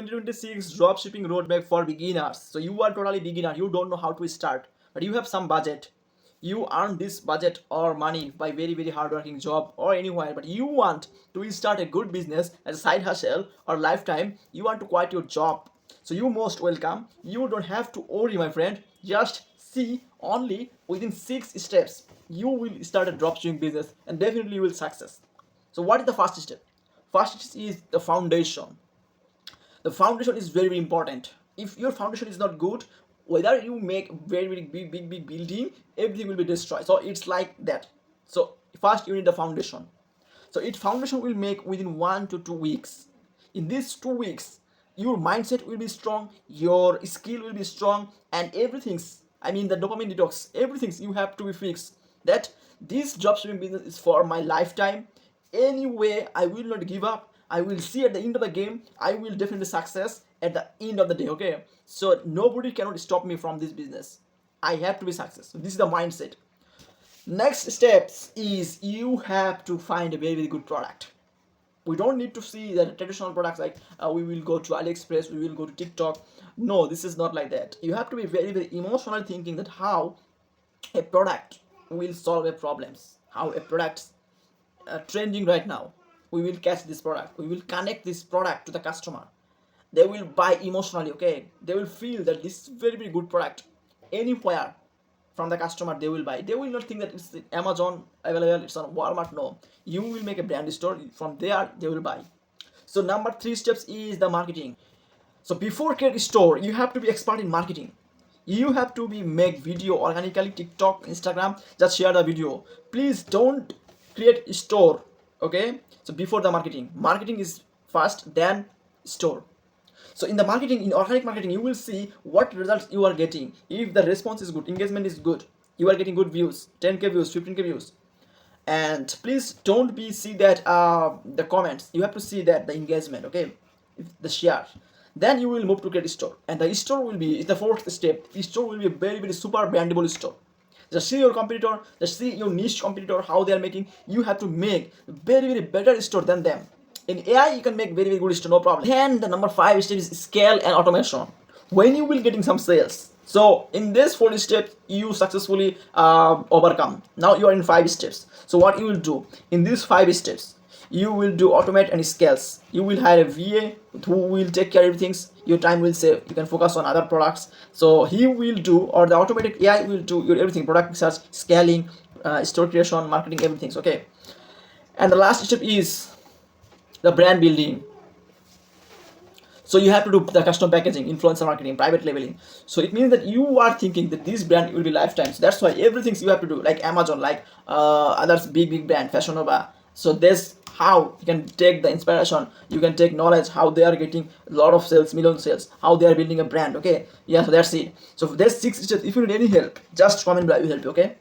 2026 dropshipping roadmap for beginners. So you are totally beginner, you don't know how to start, but you have some budget. You earn this budget or money by very hardworking job or anywhere, but you want to start a good business as a side hustle or lifetime. You want to quit your job. So you most welcome. You don't have to worry, my friend. Just see only within 6 steps. You will start a dropshipping business and definitely you will success. So what is the first step? First is the foundation. The foundation is very important. If your foundation is not good, whether you make very big building, everything will be destroyed. So it's like that. So first you need the foundation. So its foundation will make within 1 to 2 weeks. In these 2 weeks, your mindset will be strong, your skill will be strong, and everything's, I mean the dopamine detox, everything's you have to be fixed. That this dropshipping business is for my lifetime. Anyway, I will not give up. I will see at the end of the game. I will definitely success at the end of the day. Okay, so nobody cannot stop me from this business. I have to be success. So this is the mindset. Next steps is you have to find a very good product. We don't need to see the traditional products like we will go to AliExpress, we will go to TikTok. No, this is not like that. You have to be very emotional thinking that how a product will solve a problems, how a product trending right now. We will catch this product, we will connect this product to the customer. They will buy emotionally. Okay, they will feel that this is very good product. Anywhere from the customer they will buy. They will not think that it's Amazon available, it's on Walmart. No, you will make a brand store, from there they will buy. So number 3 steps is the marketing. So before create a store, you have to be expert in marketing. You have to be make video organically, TikTok, Instagram, just share the video. Please don't create a store. Okay, so before the marketing is first, then store. So in the marketing, in organic marketing, you will see what results you are getting. If the response is good, engagement is good, you are getting good views, 10k views, 15k views. And please don't be see that the comments, you have to see that the engagement. Okay, the share. Then you will move to create a store, and the store will be the 4th step. The store will be a very super brandable store. Just see your competitor, just see your niche competitor, how they are making. You have to make very better store than them. In AI, you can make very good store, no problem. Then the number 5 step is scale and automation. When you will getting some sales, so in this 4 steps, you successfully overcome. Now you are in 5 steps. So what you will do in these 5 steps? You will do automate and scales. You will hire a VA who will take care of everything. Your time will save. You can focus on other products. So he will do, or the automatic AI will do your everything: product research, scaling, store creation, marketing, everything. Okay. And the last step is the brand building. So you have to do the custom packaging, influencer marketing, private labeling. So it means that you are thinking that this brand will be lifetime. So that's why everything you have to do, like Amazon, like others big brand, Fashion Nova. So this how you can take the inspiration, you can take knowledge, how they are getting a lot of sales, million sales, how they are building a brand. Okay, yeah, so that's it. So there's 6 steps. If you need any help, just comment below, I will help you. Okay.